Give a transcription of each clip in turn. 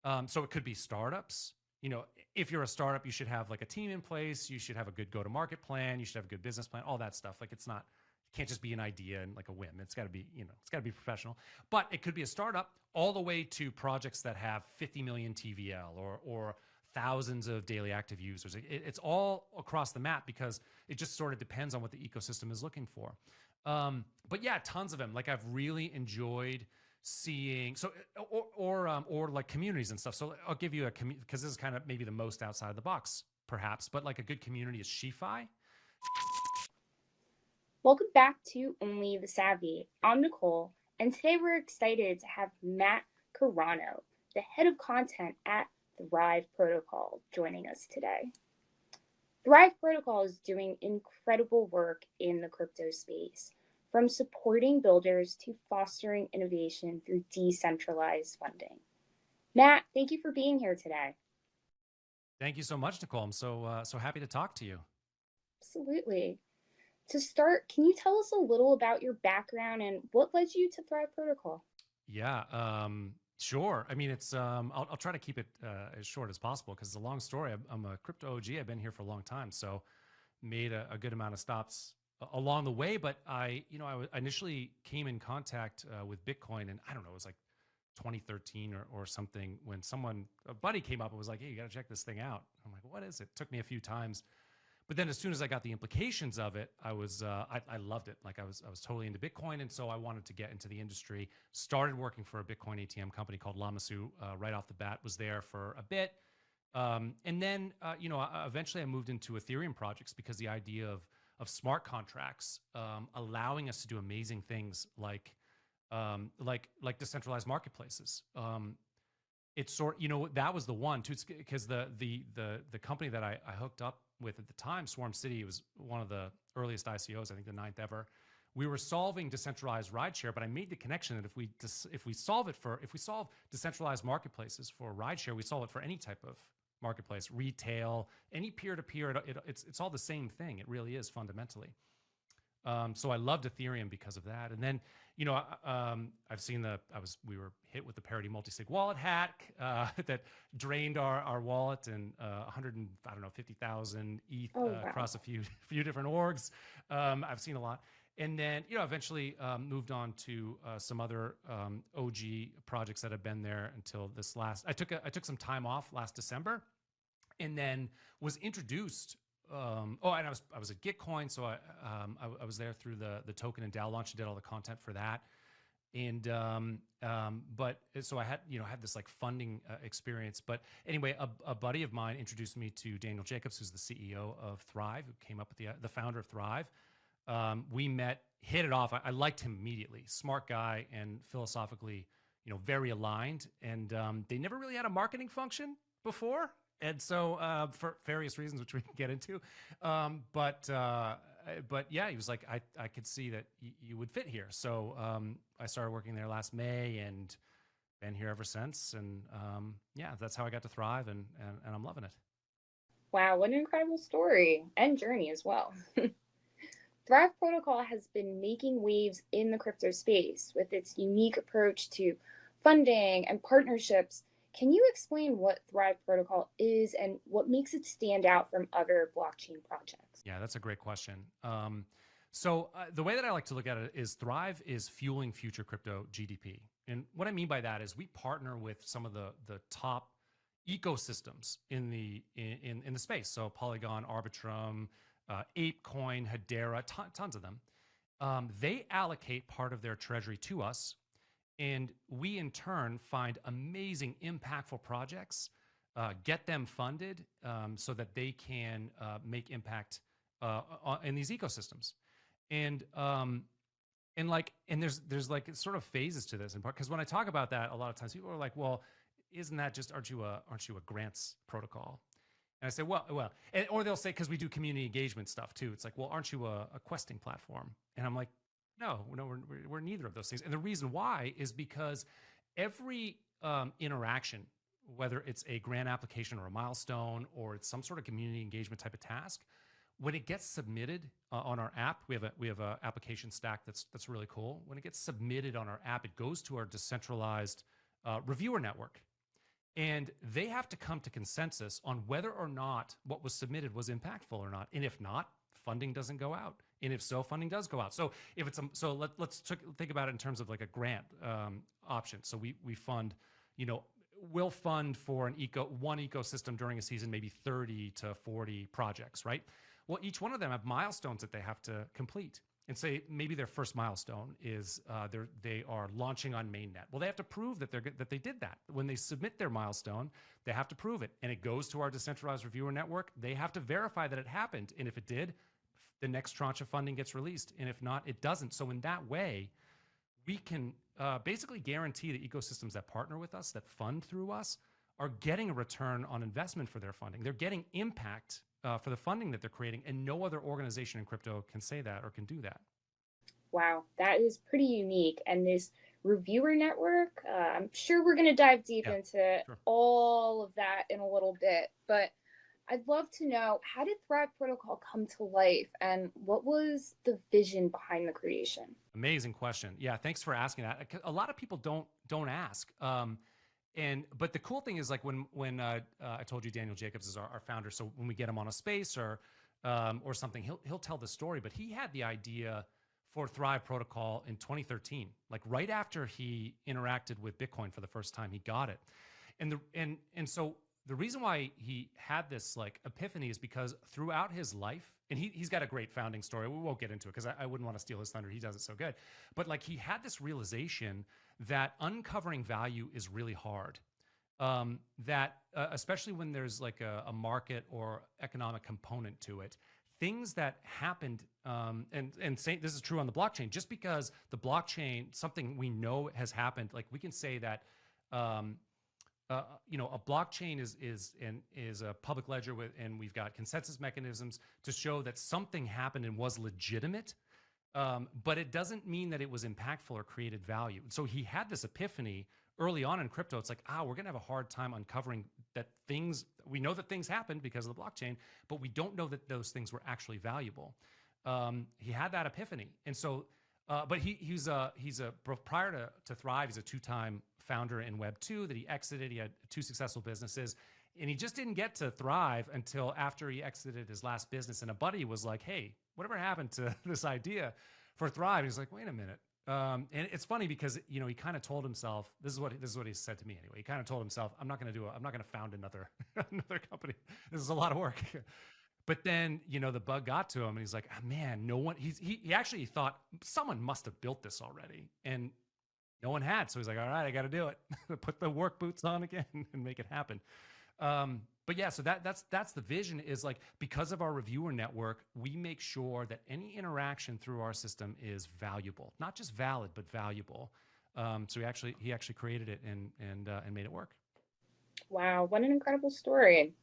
So it could be startups. If you're a startup, you should have like a team in place. You should have a good go-to-market plan. You should have a good business plan, all that stuff. Like it can't just be an idea and like a whim. It's got to be, it's got to be professional. But it could be a startup all the way to projects that have 50 million TVL or thousands of daily active users. It's all across the map because it just sort of depends on what the ecosystem is looking for. But yeah, tons of them. Like I've really enjoyed seeing or like communities and stuff. So I'll give you because this is kind of maybe the most outside of the box, perhaps. But like a good community is SheFi. Welcome back to Only the Savvy. I'm Nicole, and today we're excited to have Matt Carano, the head of content at Thrive Protocol, joining us today. Thrive Protocol is doing incredible work in the crypto space, from supporting builders to fostering innovation through decentralized funding. Matt, thank you for being here today. Thank you so much, Nicole. I'm so happy to talk to you. Absolutely. To start, can you tell us a little about your background and what led you to Thrive Protocol? Yeah, sure. I mean, I'll try to keep it as short as possible because it's a long story. I'm a crypto OG. I've been here for a long time, so made a good amount of stops along the way. But I initially came in contact with Bitcoin, and I don't know, it was like 2013 or something when a buddy came up and was like, "Hey, you got to check this thing out." I'm like, "What is it?" Took me a few times. But then as soon as I got the implications of it, I loved it. Like I was totally into Bitcoin. And so I wanted to get into the industry, started working for a Bitcoin ATM company called Lamasu right off the bat, was there for a bit. And then, eventually I moved into Ethereum projects because the idea of smart contracts allowing us to do amazing things like decentralized marketplaces. It's that was the one too, because the company that I hooked up with at the time, Swarm City, was one of the earliest ICOs, I think the ninth ever. We were solving decentralized rideshare, but I made the connection that if we solve decentralized marketplaces for rideshare, we solve it for any type of marketplace, retail, any peer to peer. It's all the same thing. It really is fundamentally. So I loved Ethereum because of that. And then, I've seen we were hit with the Parity multi-sig wallet hack that drained our wallet and 50,000 ETH Oh, wow. across a few different orgs. I've seen a lot. And then, eventually moved on to some other OG projects that have been there until I took some time off last December and then was introduced and I was at Gitcoin, so I was there through the token and DAO launch and did all the content for that. And but so I had this like funding experience. But anyway, a buddy of mine introduced me to Daniel Jacobs, who's the CEO of Thrive, who came up with the founder of Thrive. We met, hit it off. I liked him immediately. Smart guy and philosophically, very aligned. And they never really had a marketing function before. And so for various reasons, which we can get into, but yeah, he was like, I could see that you would fit here. So I started working there last May and been here ever since. And yeah, that's how I got to Thrive, and I'm loving it. Wow, what an incredible story and journey as well. Thrive Protocol has been making waves in the crypto space with its unique approach to funding and partnerships. Can you explain what Thrive Protocol is and what makes it stand out from other blockchain projects? Yeah, that's a great question. So the way that I like to look at it is Thrive is fueling future crypto GDP. And what I mean by that is we partner with some of the top ecosystems in the space. So Polygon, Arbitrum, ApeCoin, Hedera, tons of them. They allocate part of their treasury to us, and we in turn find amazing, impactful projects, get them funded so that they can make impact in these ecosystems. And there's like sort of phases to this, in part because when I talk about that, a lot of times people are like, "Well, isn't that just aren't you a grants protocol?" And I say, or they'll say, because we do community engagement stuff too. It's like, well, aren't you a questing platform? And I'm like, no, we're neither of those things. And the reason why is because every interaction, whether it's a grant application or a milestone, or it's some sort of community engagement type of task, when it gets submitted on our app, we have a application stack that's really cool. When it gets submitted on our app, it goes to our decentralized reviewer network. And they have to come to consensus on whether or not what was submitted was impactful or not. And if not, funding doesn't go out. And if so, funding does go out. So if it's let's think about it in terms of like a grant option. So we fund, we'll fund for one ecosystem during a season, maybe 30 to 40 projects, right? Well, each one of them have milestones that they have to complete. And say maybe their first milestone is they are launching on mainnet. Well, they have to prove that they did that. When they submit their milestone, they have to prove it, and it goes to our decentralized reviewer network. They have to verify that it happened, and if it did, the next tranche of funding gets released, and if not, it doesn't. So in that way, we can basically guarantee the ecosystems that partner with us, that fund through us, are getting a return on investment for their funding. They're getting impact for the funding that they're creating, and no other organization in crypto can say that or can do that. Wow, that is pretty unique. And this reviewer network, I'm sure we're going to dive deep into all of that in a little bit, but I'd love to know, how did Thrive Protocol come to life, and what was the vision behind the creation? Amazing question. Yeah, thanks for asking that. A lot of people don't ask. But the cool thing is, like when I told you Daniel Jacobs is our founder, so when we get him on a space or something, he'll tell the story. But he had the idea for Thrive Protocol in 2013, like right after he interacted with Bitcoin for the first time. He got it, and so the reason why he had this like epiphany is because throughout his life, and he's got a great founding story. We won't get into it because I wouldn't want to steal his thunder. He does it so good. But like he had this realization that uncovering value is really hard. Especially when there's like a market or economic component to it, things that happened, and say this is true on the blockchain. Just because the blockchain, something we know has happened, like we can say that. A blockchain is a public ledger and we've got consensus mechanisms to show that something happened and was legitimate, but it doesn't mean that it was impactful or created value. So he had this epiphany early on in crypto. It's like, we're gonna have a hard time uncovering that things. We know that things happened because of the blockchain, but we don't know that those things were actually valuable. He had that epiphany, and so. But he's prior to Thrive, he's a two-time founder in Web 2 that he exited. He had 2 successful businesses, and he just didn't get to Thrive until after he exited his last business. And a buddy was like, "Hey, whatever happened to this idea for Thrive?" He's like, "Wait a minute." And it's funny because he kind of told himself, this is what he said to me anyway. He kind of told himself, I'm not going to found another company. This is a lot of work. But then, the bug got to him, and he's like, man, no one, he actually thought someone must have built this already, and no one had. So he's like, all right, I got to do it. Put the work boots on again and make it happen. But yeah, so that's the vision, is like, because of our reviewer network, we make sure that any interaction through our system is valuable, not just valid, but valuable. So he actually created it and made it work. Wow, what an incredible story.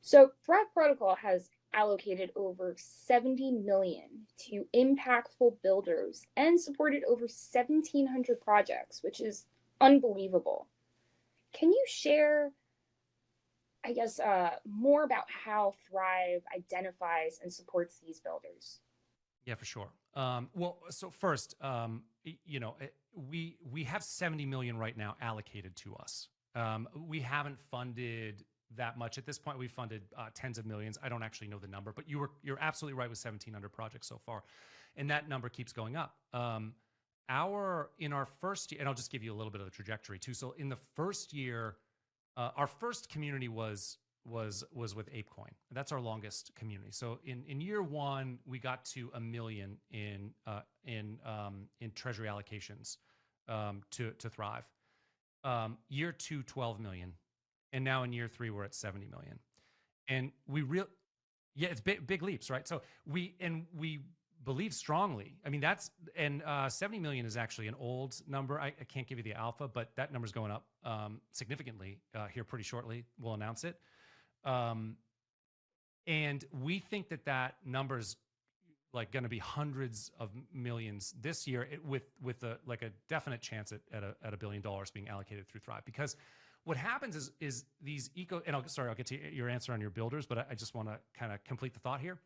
So Thrive Protocol has allocated over 70 million to impactful builders and supported over 1,700 projects, which is unbelievable. Can you share, I guess, more about how Thrive identifies and supports these builders? Yeah, for sure. Well, so first, we have 70 million right now allocated to us. We haven't funded that much at this point. We've funded tens of millions. I don't actually know the number, but you're absolutely right with 1,700 projects so far, and that number keeps going up. In our first year, and I'll just give you a little bit of the trajectory too. So in the first year, our first community was with ApeCoin. That's our longest community. So in year 1, we got to 1 million in treasury allocations to Thrive. Year 2, 12 million. And now in year 3, we're at 70 million. And it's big leaps, right? So we believe strongly. I mean, 70 million is actually an old number. I can't give you the alpha, but that number's going up significantly here pretty shortly. We'll announce it. And we think that number's like going to be hundreds of millions this year, with a definite chance at $1 billion being allocated through Thrive. Because what happens is these and I'll get to your answer on your builders, but I just want to kind of complete the thought here.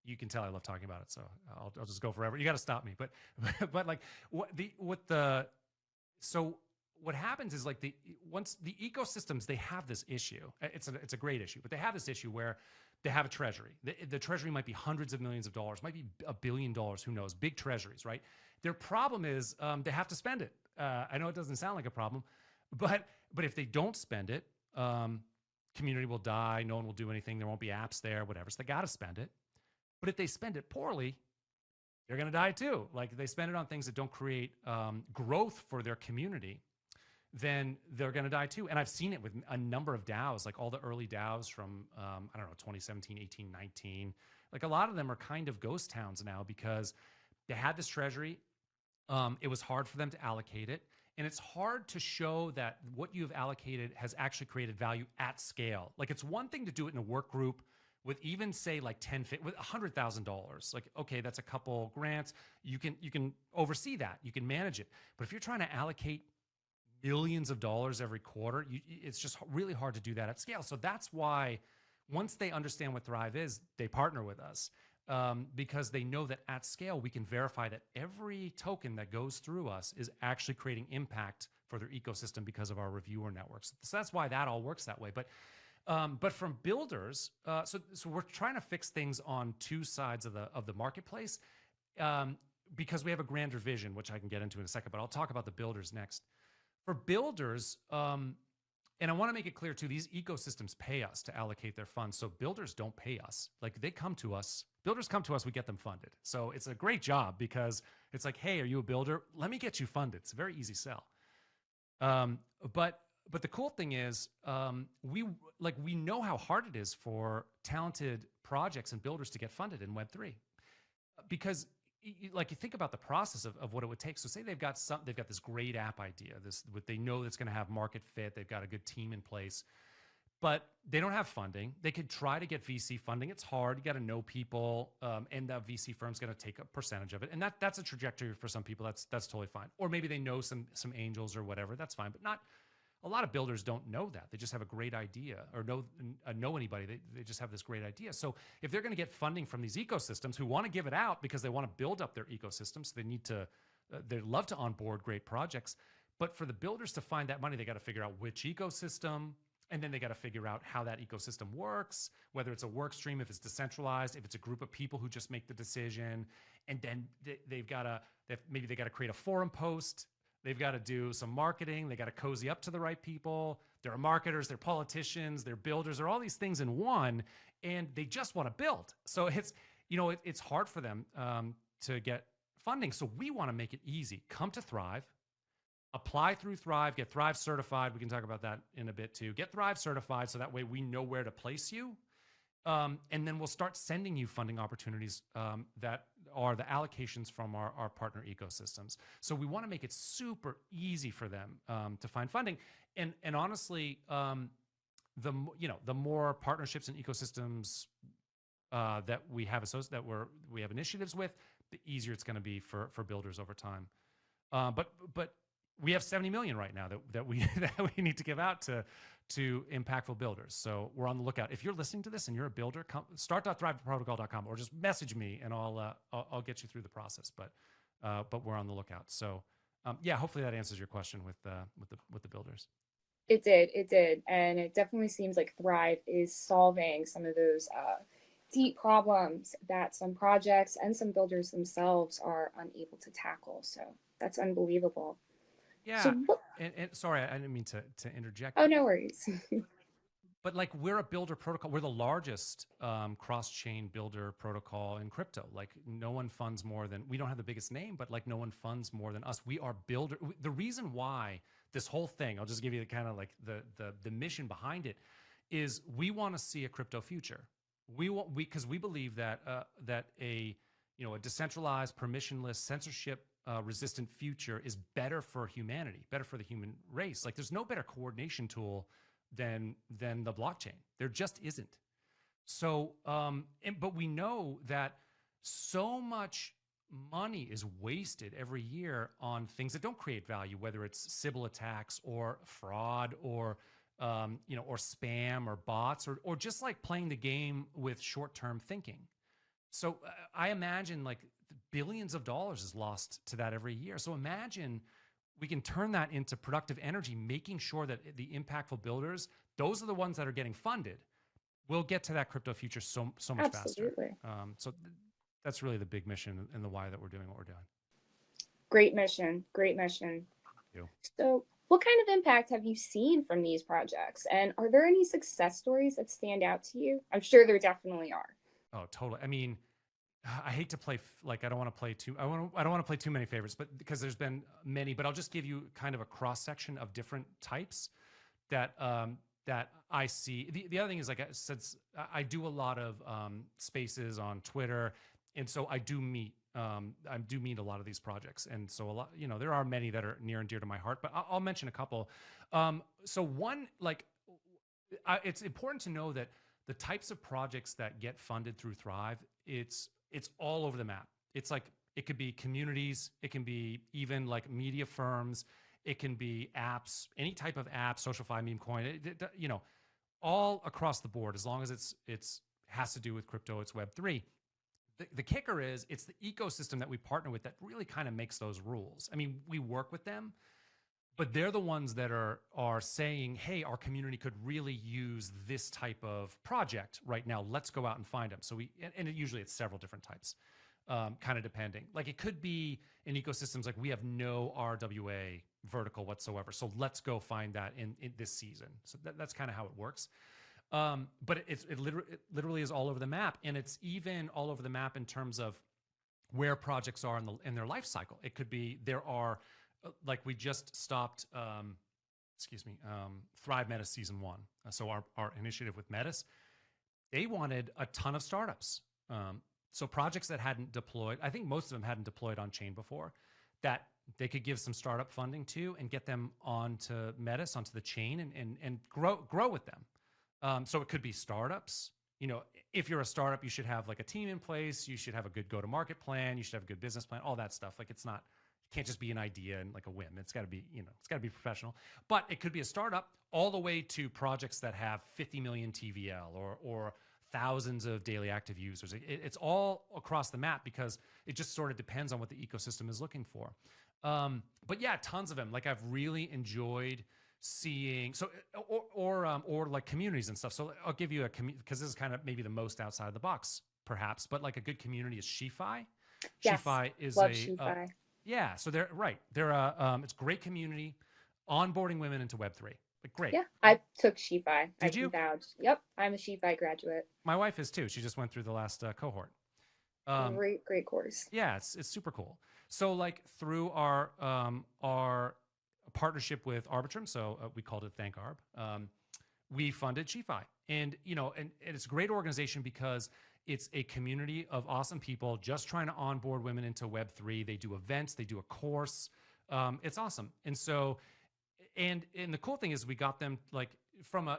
You can tell I love talking about it, so I'll just go forever. You got to stop me, but like so what happens is like once the ecosystems, they have this issue. It's a great issue, but they have this issue where they have a treasury. The treasury might be hundreds of millions of dollars, might be $1 billion, who knows, big treasuries, right? Their problem is they have to spend it. I know it doesn't sound like a problem, but if they don't spend it, community will die. No one will do anything. There won't be apps there, whatever. So they got to spend it. But if they spend it poorly, they're going to die too. Like if they spend it on things that don't create growth for their community, then they're going to die too. And I've seen it with a number of DAOs, like all the early DAOs from, I don't know, 2017, 18, 19. Like a lot of them are kind of ghost towns now because they had this treasury. It was hard for them to allocate it. And it's hard to show that what you have allocated has actually created value at scale. Like it's one thing to do it in a work group with even say like with $100,000. Like, okay, that's a couple grants. You can oversee that. You can manage it. But if you're trying to allocate millions of dollars every quarter, it's just really hard to do that at scale. So that's why once they understand what Thrive is, they partner with us because they know that at scale, we can verify that every token that goes through us is actually creating impact for their ecosystem because of our reviewer networks. So that's why that all works that way. But from builders, so we're trying to fix things on two sides of the marketplace because we have a grander vision, which I can get into in a second, but I'll talk about the builders next. For builders, and I want to make it clear too, these ecosystems pay us to allocate their funds. So builders don't pay us. Like they come to us, builders come to us, we get them funded. So it's a great job because it's like, hey, are you a builder? Let me get you funded. It's a very easy sell. But the cool thing is we know how hard it is for talented projects and builders to get funded in Web3 because like you think about the process of what it would take. So say they've got this great app idea, they know that's going to have market fit. They've got a good team in place, but they don't have funding. They could try to get VC funding. It's hard. You got to know people, and the VC firm's going to take a percentage of it. And that's a trajectory for some people. That's totally fine. Or maybe they know some angels or whatever. That's fine. But not a lot of builders don't know that. They just have a great idea or know anybody. They just have this great idea. So if they're going to get funding from these ecosystems who want to give it out because they want to build up their ecosystems, so they love to onboard great projects. But for the builders to find that money, they got to figure out which ecosystem, and then they got to figure out how that ecosystem works, whether it's a work stream, if it's decentralized, if it's a group of people who just make the decision. And then maybe they got to create a forum post. They've got to do some marketing. They got to cozy up to the right people. There are marketers, they're politicians, they're builders, they're all these things in one, and they just want to build. So it's hard for them to get funding. So we want to make it easy. Come to Thrive, apply through Thrive, get Thrive certified. We can talk about that in a bit too. Get Thrive certified so that way we know where to place you. And then we'll start sending you funding opportunities that are the allocations from our partner ecosystems. So we want to make it super easy for them to find funding. And honestly, the more partnerships and ecosystems that we have we have initiatives with, the easier it's going to be for builders over time. But we have 70 million right now that we need to give out to impactful builders. So we're on the lookout. If you're listening to this and you're a builder, start.thriveprotocol.com or just message me and I'll get you through the process. But we're on the lookout. So hopefully that answers your question with the builders. It did. And it definitely seems like Thrive is solving some of those deep problems that some projects and some builders themselves are unable to tackle. So that's unbelievable. Yeah, so, and sorry, I didn't mean to interject. Oh, no worries. But like we're a builder protocol. We're the largest cross-chain builder protocol in crypto. Like no one funds more than, we don't have the biggest name, but like no one funds more than us. We are builder. The reason why this whole thing, I'll just give you the kind of like the mission behind it is we want to see a crypto future. Because we believe that a decentralized, permissionless, censorship resistant future is better for humanity, better for the human race. Like there's no better coordination tool than the blockchain. There just isn't. So, but we know that so much money is wasted every year on things that don't create value, whether it's Sybil attacks or fraud or or spam or bots or just like playing the game with short-term thinking. So I imagine like billions of dollars is lost to that every year. So imagine we can turn that into productive energy, making sure that the impactful builders, those are the ones that are getting funded. We'll get to that crypto future so much Absolutely. faster. That's really the big mission and the why that we're doing what we're doing. Great mission. Great mission. You. So, what kind of impact have you seen from these projects? And are there any success stories that stand out to you? I'm sure there definitely are. Oh, totally. I mean, I hate to play I don't want to play too. I don't want to play too many favorites, but because there's been many. But I'll just give you kind of a cross section of different types that that I see. The other thing is, like I said, I do a lot of spaces on Twitter, and so I do meet a lot of these projects, and so a lot, there are many that are near and dear to my heart. But I'll mention a couple. So one, it's important to know that the types of projects that get funded through Thrive, it's all over the map. It's like, it could be communities, it can be even like media firms, it can be apps, any type of app, SocialFi, meme coin, all across the board, as long as it's has to do with crypto, it's Web3. The kicker is, it's the ecosystem that we partner with that really kind of makes those rules. I mean, we work with them, but they're the ones that are saying, hey, our community could really use this type of project right now. Let's go out and find them. So usually it's several different types, kind of depending. Like, it could be in ecosystems like, we have no RWA vertical whatsoever, so let's go find that in this season. So that's kind of how it works. But it literally is all over the map, and it's even all over the map in terms of where projects are in their life cycle. It could be, there are, like, we just stopped, Thrive Metis season 1. So our initiative with Metis, they wanted a ton of startups. So projects that hadn't deployed, I think most of them hadn't deployed on chain before, that they could give some startup funding to and get them onto Metis, onto the chain, and grow with them. So it could be startups. If you're a startup, you should have like a team in place. You should have a good go-to-market plan. You should have a good business plan, all that stuff. Like, it's not, can't just be an idea and like a whim. It's got to be, it's got to be professional. But it could be a startup, all the way to projects that have 50 million TVL or thousands of daily active users. It's all across the map, because it just sort of depends on what the ecosystem is looking for. But yeah, tons of them. Like, I've really enjoyed seeing, so or like communities and stuff. So I'll give you because this is kind of maybe the most outside of the box, perhaps, but like a good community is SheFi. Yes, SheFi is love SheFi. yeah, so they're right. They're it's a great community, onboarding women into Web3. Like, great. Yeah, I took SheFi. Did you? Can vouch. Yep, I'm a SheFi graduate. My wife is too. She just went through the last cohort. Great course. Yeah, it's super cool. So, like, through our partnership with Arbitrum, so we called it Thank Arb. We funded SheFi, and it's a great organization because it's a community of awesome people just trying to onboard women into Web3. They do events, they do a course. It's awesome. And so, and the cool thing is, we got them, like,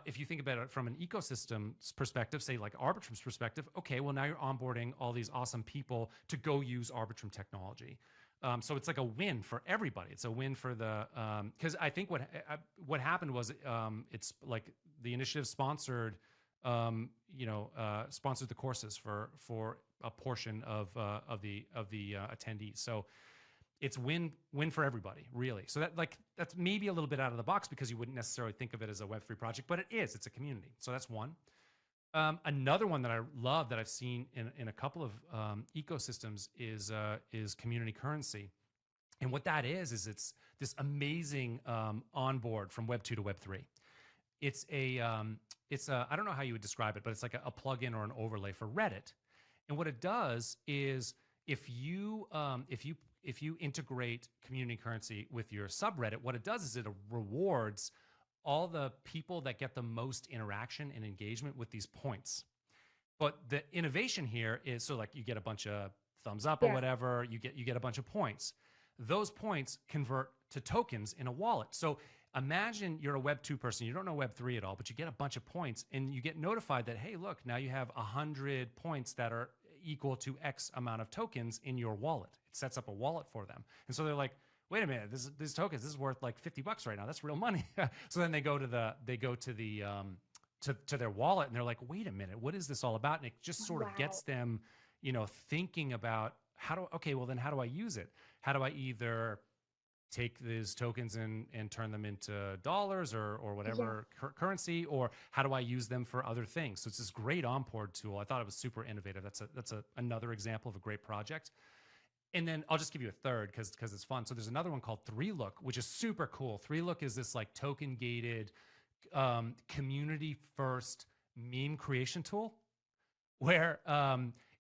if you think about it from an ecosystem's perspective, say like Arbitrum's perspective, okay, well, now you're onboarding all these awesome people to go use Arbitrum technology. So it's like a win for everybody. It's a win for the, because I think what happened was, it's like the initiative sponsored, sponsored the courses for a portion of the attendees. So it's win for everybody, really. So that's maybe a little bit out of the box, because you wouldn't necessarily think of it as a Web3 project, but it is. It's a community. So that's one. Another one that I love, that I've seen in a couple of ecosystems, is community currency. And what that is it's this amazing onboard from Web 2 to Web 3. It's a I don't know how you would describe it, but it's like a plugin or an overlay for Reddit. And what it does is, if you integrate community currency with your subreddit, what it does is it rewards all the people that get the most interaction and engagement with these points. But the innovation here is, so like, you get a bunch of thumbs up or whatever, you get a bunch of points. Those points convert to tokens in a wallet. So imagine you're a Web 2 person, you don't know Web 3 at all, but you get a bunch of points, and you get notified that, hey, look, now you have 100 points that are equal to X amount of tokens in your wallet. It sets up a wallet for them. And so they're like, wait a minute, these tokens, this is worth like $50 right now. That's real money. So then they go to their wallet, and they're like, wait a minute, what is this all about? And it just sort of gets them, thinking about how do I use it? How do I either take these tokens and turn them into dollars or whatever currency, or how do I use them for other things? So it's this great onboard tool. I thought it was super innovative. That's another example of a great project. And then I'll just give you a third because it's fun. So there's another one called 3Look, which is super cool. 3Look is this like token gated community first meme creation tool where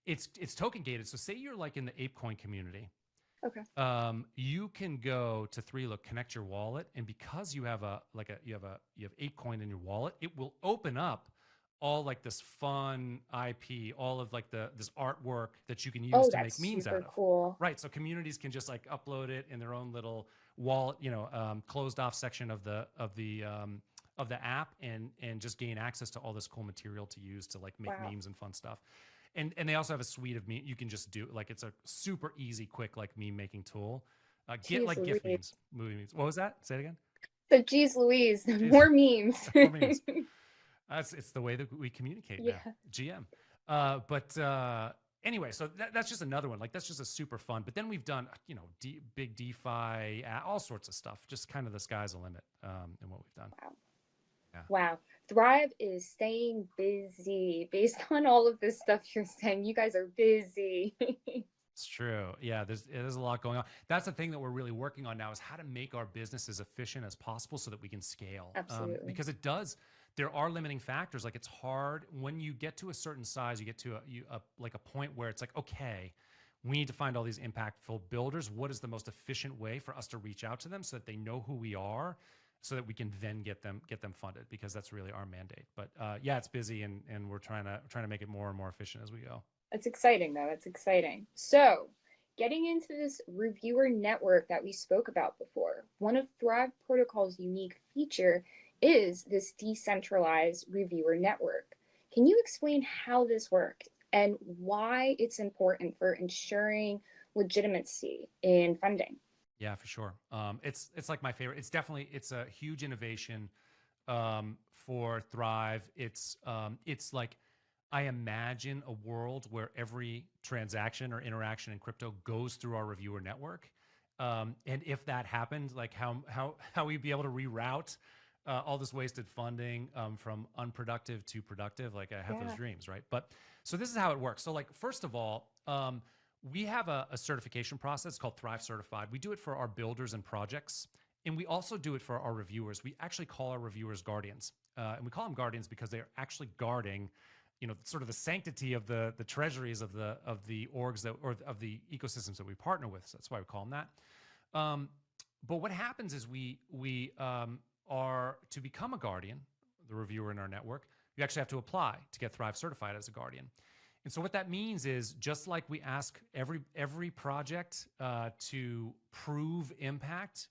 it's token gated. So say you're like in the ApeCoin community. Okay. You can go to 3Look, connect your wallet, and because you have you have ApeCoin in your wallet, it will open up all like this fun IP, all of like this artwork that you can use to make memes out of. Cool. Right. So communities can just like upload it in their own little wallet, closed off section of the app and just gain access to all this cool material to use to like make memes and fun stuff. And they also have a suite of meme you can just do, like it's a super easy, quick like meme making tool. Get like GIF memes, movie memes. What was that? Say it again. So geez Louise, more memes. More memes. It's the way that we communicate now. GM. Anyway, so that's just another one. Like that's just a super fun. But then we've done, big DeFi, all sorts of stuff. Just kind of the sky's the limit in what we've done. Wow. Yeah. Wow. Thrive is staying busy. Based on all of this stuff you're saying, you guys are busy. It's true. Yeah, there's a lot going on. That's the thing that we're really working on now is how to make our business as efficient as possible so that we can scale. Absolutely. Because there are limiting factors. Like it's hard when you get to a certain size, you get to a point where it's like, okay, we need to find all these impactful builders. What is the most efficient way for us to reach out to them so that they know who we are, so that we can then get them funded, because that's really our mandate. But yeah, it's busy and we're trying to make it more and more efficient as we go. That's exciting though. That's exciting. So getting into this reviewer network that we spoke about before, one of Thrive Protocol's unique feature is this decentralized reviewer network. Can you explain how this worked and why it's important for ensuring legitimacy in funding? Yeah, for sure. It's like my favorite. It's a huge innovation for Thrive. It's like, I imagine a world where every transaction or interaction in crypto goes through our reviewer network. And if that happened, like how we'd be able to reroute all this wasted funding from unproductive to productive. Like I have those dreams, right? But so this is how it works. So like, first of all, we have a certification process called Thrive Certified. We do it for our builders and projects. And we also do it for our reviewers. We actually call our reviewers guardians. And we call them guardians because they're actually guarding, sort of the sanctity of the treasuries of the orgs or of the ecosystems that we partner with. So that's why we call them that. But what happens is we are, to become a guardian, the reviewer in our network, you actually have to apply to get Thrive certified as a guardian. And so what that means is, just like we ask every project to prove impact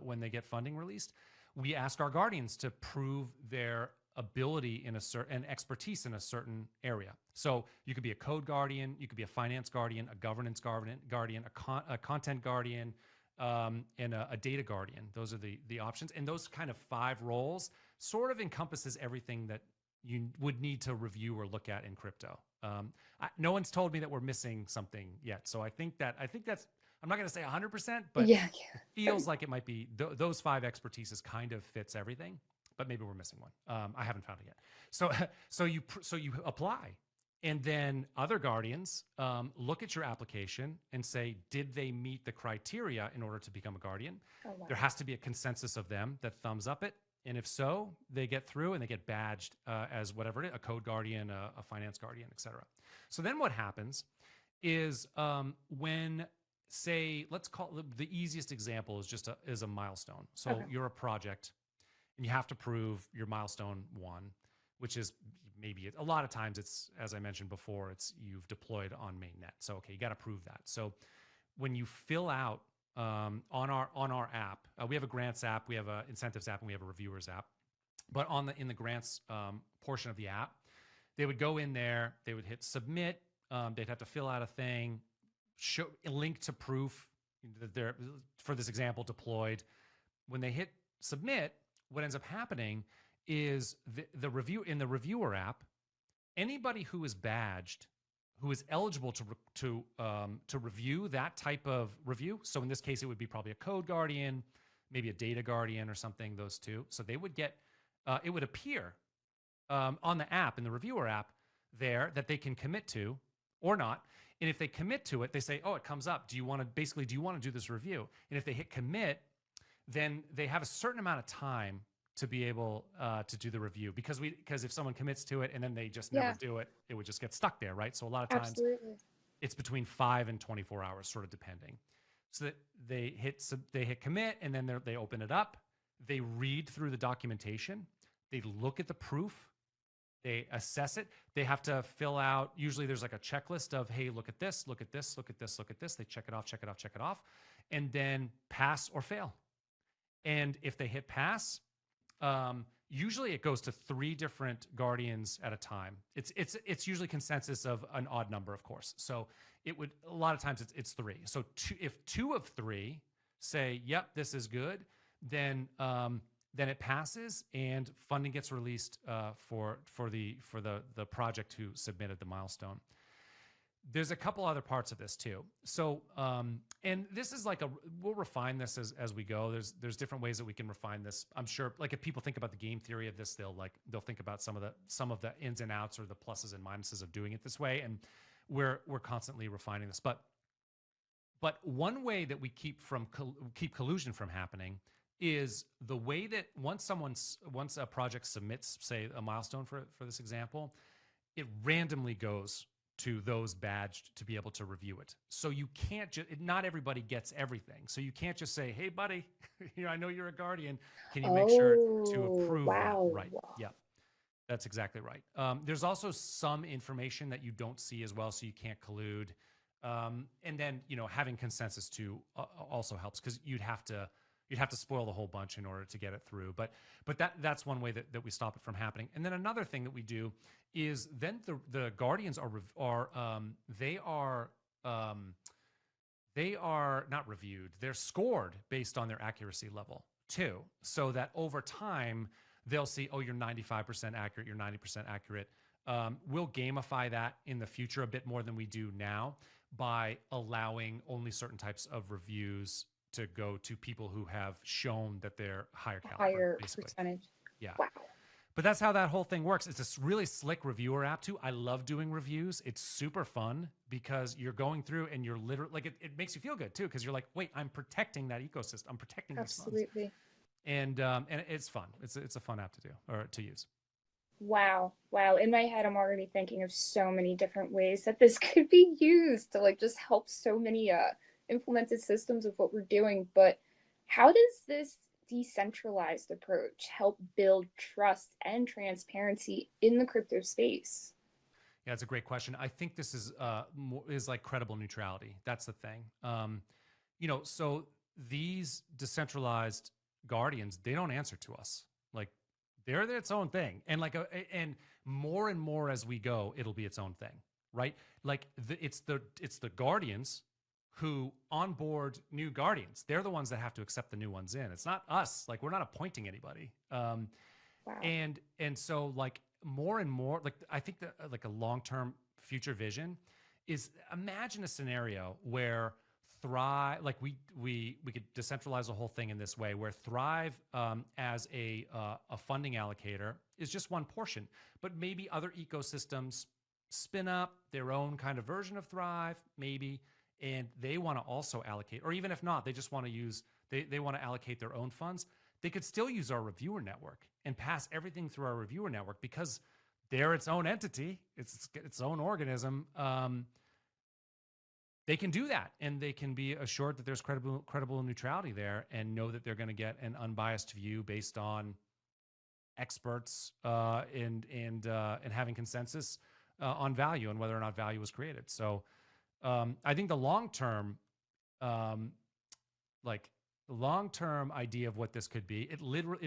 when they get funding released, we ask our guardians to prove their ability in and expertise in a certain area. So you could be a code guardian, you could be a finance guardian, a governance guardian, a content guardian, and a data guardian. Those are the options. And those kind of 5 roles sort of encompasses everything that you would need to review or look at in crypto. No one's told me that we're missing something yet. So I think that's, I'm not going to say 100%, but it feels like it might be those 5 expertises kind of fits everything, but maybe we're missing one. I haven't found it yet. So you apply, and then other guardians look at your application and say, did they meet the criteria in order to become a guardian? Oh, wow. There has to be a consensus of them that thumbs up it. And if so, they get through and they get badged as whatever it is, a code guardian, a finance guardian, et cetera. So then what happens is when, say, let's call the easiest example is a milestone. So you're a project and you have to prove your milestone 1, which is maybe a lot of times it's, as I mentioned before, it's you've deployed on mainnet. So, okay, you got to prove that. So when you fill out on our app, we have a grants app, we have an incentives app, and we have a reviewers app. But in the grants portion of the app, they would go in there, they would hit submit, they'd have to fill out a thing, show a link to proof that they're, for this example, deployed. When they hit submit, what ends up happening is the reviewer app, anybody who is badged who is eligible to review that type of review. So in this case, it would be probably a code guardian, maybe a data guardian or something. Those two. So they would get it would appear on the app, in the reviewer app, there that they can commit to or not. And if they commit to it, they say, "Oh, it comes up. Do you want to do this review?" And if they hit commit, then they have a certain amount of time to be able to do the review, because if someone commits to it and then they just never do it, it would just get stuck there, right? So a lot of times it's between 5 and 24 hours, sort of depending. So that they hit commit, and then they open it up, they read through the documentation, they look at the proof, they assess it. They have to fill out, usually there's like a checklist of, hey, look at this, look at this, look at this, look at this. They check it off, check it off, check it off, and then pass or fail. And if they hit pass, usually it goes to 3 different guardians at a time. It's usually consensus of an odd number, of course. So it would, a lot of times it's 3. So if 2 of 3 say, yep, this is good, then it passes and funding gets released for the project who submitted the milestone. There's a couple other parts of this too. So, and this is we'll refine this as we go. There's different ways that we can refine this. I'm sure, like, if people think about the game theory of this, they'll think about some of the ins and outs or the pluses and minuses of doing it this way. And we're constantly refining this. But one way that we keep collusion from happening is the way that once a project submits, say, a milestone for this example, it randomly goes to those badged to be able to review it. So you can't not everybody gets everything. So you can't just say, hey, buddy, I know you're a guardian. Can you make sure to approve that? Right. Yeah, that's exactly right. There's also some information that you don't see as well, so you can't collude. And then, having consensus too also helps, because you'd have to spoil the whole bunch in order to get it through. But that's one way that we stop it from happening. And then another thing that we do is then the guardians they are not reviewed. They're scored based on their accuracy level too, so that over time they'll see, oh, you're 95% accurate, you're 90% accurate. We'll gamify that in the future a bit more than we do now, by allowing only certain types of reviews to go to people who have shown that they're higher caliber, basically. Percentage. Yeah. Wow. But that's how that whole thing works. It's a really slick reviewer app too. I love doing reviews. It's super fun because you're going through and you're literally, like, it makes you feel good too, because you're like, wait, I'm protecting that ecosystem. I'm protecting these funds. Absolutely. And it's fun. It's a fun app to do, or to use. Wow. In my head, I'm already thinking of so many different ways that this could be used to just help so many implemented systems of what we're doing. But how does this decentralized approach help build trust and transparency in the crypto space? Yeah, it's a great question. I think this is like credible neutrality. That's the thing. So these decentralized guardians, they don't answer to us. Like, they're its own thing. And and more as we go, it'll be its own thing, right? Like it's the guardians who onboard new guardians. They're the ones that have to accept the new ones in. It's not us. Like, we're not appointing anybody. Wow. And so more and more, I think that a long-term future vision is, imagine a scenario where Thrive, we could decentralize the whole thing in this way, where Thrive as a funding allocator is just one portion, but maybe other ecosystems spin up their own kind of version of Thrive, maybe, and they want to also allocate, or even if not, they just want to use, they want to allocate their own funds. They could still use our reviewer network and pass everything through our reviewer network, because they're its own entity, it's its own organism. They can do that, and they can be assured that there's credible neutrality there, and know that they're going to get an unbiased view based on experts and having consensus on value and whether or not value was created. So I think the long-term idea of what this could be, it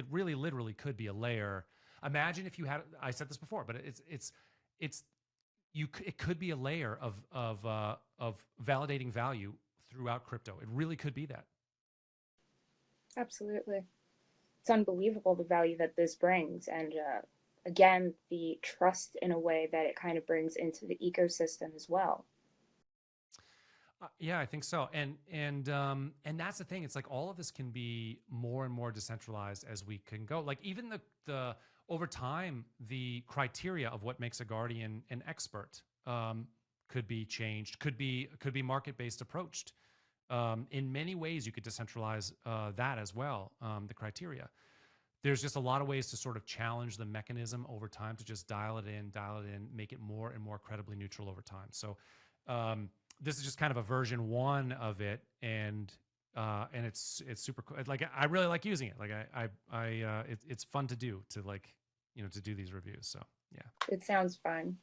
really literally could be a layer. Imagine if you had, I said this before, but it could be a layer of validating value throughout crypto. It really could be that. Absolutely. It's unbelievable the value that this brings. And again, the trust in a way that it kind of brings into the ecosystem as well. Yeah, I think so. And that's the thing. It's like all of this can be more and more decentralized as we can go. Like even the over time, the criteria of what makes a guardian an expert could be changed. Could be market based approached. In many ways, you could decentralize that as well. The criteria. There's just a lot of ways to sort of challenge the mechanism over time to just dial it in, make it more and more credibly neutral over time. So this is just kind of a version 1 of it, and it's super cool. Like I really like using it. Like it's fun to do, to like, to do these reviews. So yeah, it sounds fun.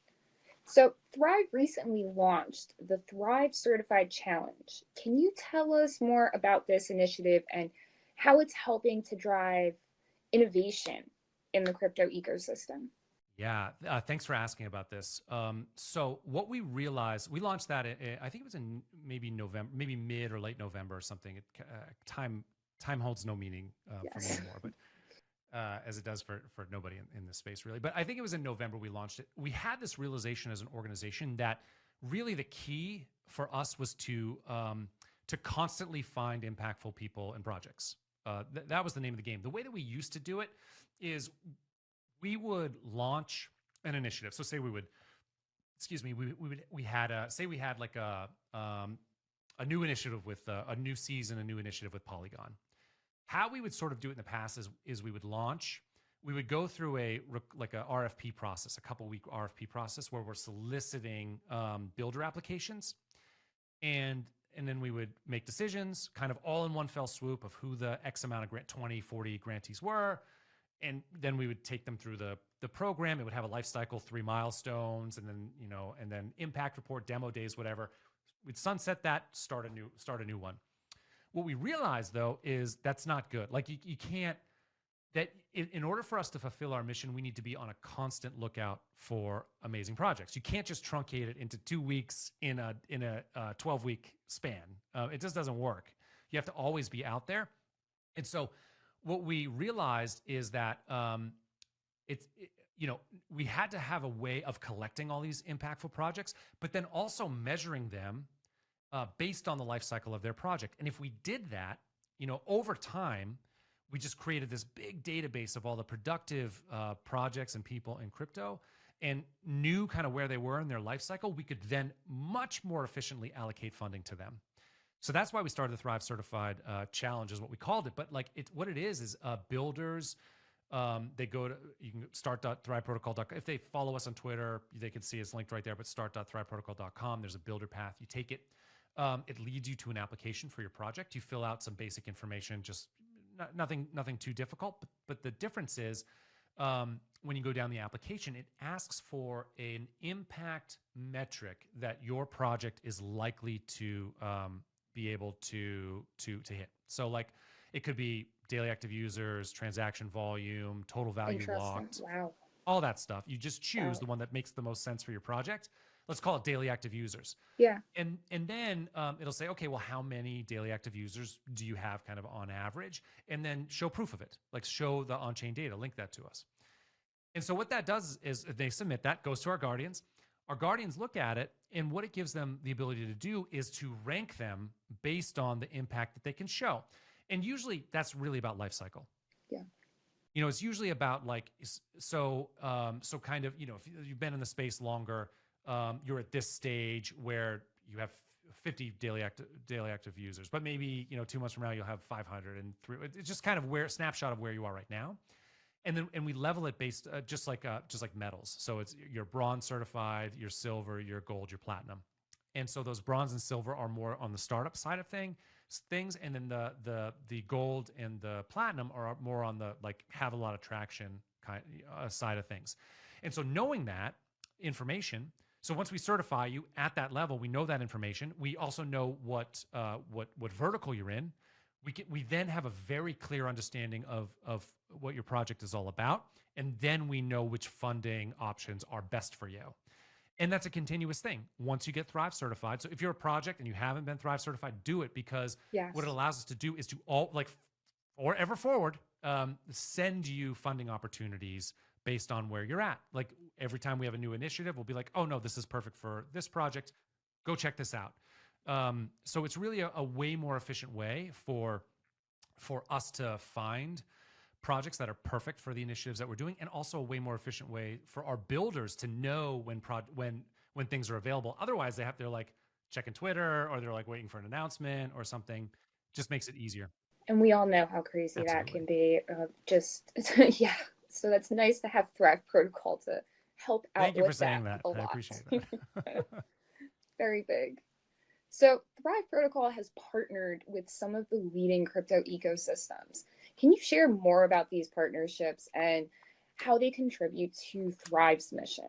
So Thrive recently launched the Thrive Certified Challenge. Can you tell us more about this initiative and how it's helping to drive innovation in the crypto ecosystem? Yeah, thanks for asking about this. So what we realized, we launched that. I think it was in maybe November, maybe mid or late November or something. Time holds no meaning for me Yes. anymore, but as it does for nobody in this space, really. But I think it was in November we launched it. We had this realization as an organization that really the key for us was to constantly find impactful people and projects. That was the name of the game. The way that we used to do it is we would launch an initiative. So say we would, excuse me, we had like a new initiative with a new season, a new initiative with Polygon. How we would sort of do it in the past is we would launch, we would go through a RFP process, a couple week RFP process where we're soliciting builder applications, and then we would make decisions kind of all in one fell swoop of who the X amount of 20, 40 grantees were. And then we would take them through the program. It would have a life cycle, 3 milestones, and then, and then impact report, demo days, whatever. We'd sunset that, start a new one. What we realized though is that's not good. Like you can't, that in order for us to fulfill our mission, we need to be on a constant lookout for amazing projects. You can't just truncate it into 2 weeks in a 12-week span. It just doesn't work. You have to always be out there. And so what we realized is that we had to have a way of collecting all these impactful projects, but then also measuring them based on the life cycle of their project. And if we did that, over time, we just created this big database of all the productive projects and people in crypto, and knew kind of where they were in their life cycle. We could then much more efficiently allocate funding to them. So that's why we started the Thrive Certified Challenge, is what we called it. But like what it is builders, they go to, you can start.thriveprotocol.com. If they follow us on Twitter, they can see it's linked right there, but start.thriveprotocol.com. There's a builder path. You take it. It leads you to an application for your project. You fill out some basic information, just nothing too difficult. But the difference is when you go down the application, it asks for an impact metric that your project is likely to be able to hit. So like it could be daily active users, transaction volume, total value locked, Wow. all that stuff. You just choose the one that makes the most sense for your project. Let's call it daily active users. Yeah. And then it'll say, okay, well, how many daily active users do you have kind of on average? And then show proof of it, like show the on-chain data, link that to us. And so what that does is they submit that, goes to our guardians. Our guardians look at it, and what it gives them the ability to do is to rank them based on the impact that they can show. And usually that's really about life cycle. Yeah. It's usually about like, so kind of, if you've been in the space longer, you're at this stage where you have 50 daily active users, but maybe, 2 months from now, you'll have 500 and 3. It's just kind of snapshot of where you are right now. And we level it based just like metals. So it's your bronze certified, your silver, your gold, your platinum. And so those bronze and silver are more on the startup side of things, and then the gold and the platinum are more on the like have a lot of traction side of things. And so knowing that information, so once we certify you at that level, we know that information. We also know what vertical you're in. We then have a very clear understanding of what your project is all about, and then we know which funding options are best for you. And that's a continuous thing. Once you get Thrive certified, so if you're a project and you haven't been Thrive certified, do it, because what it allows us to do is to forever forward send you funding opportunities based on where you're at. Like every time we have a new initiative, we'll be like, oh no, this is perfect for this project. Go check this out. So it's really a way more efficient way for us to find projects that are perfect for the initiatives that we're doing, and also a way more efficient way for our builders to know when things are available. Otherwise, they're like checking Twitter, or they're like waiting for an announcement or something. Just makes it easier. And we all know how crazy that Absolutely. can be. Yeah. So that's nice to have Thrive Protocol to help out Thank you for with that saying that. a I lot. appreciate that. Very big. So Thrive Protocol has partnered with some of the leading crypto ecosystems. Can you share more about these partnerships and how they contribute to Thrive's mission?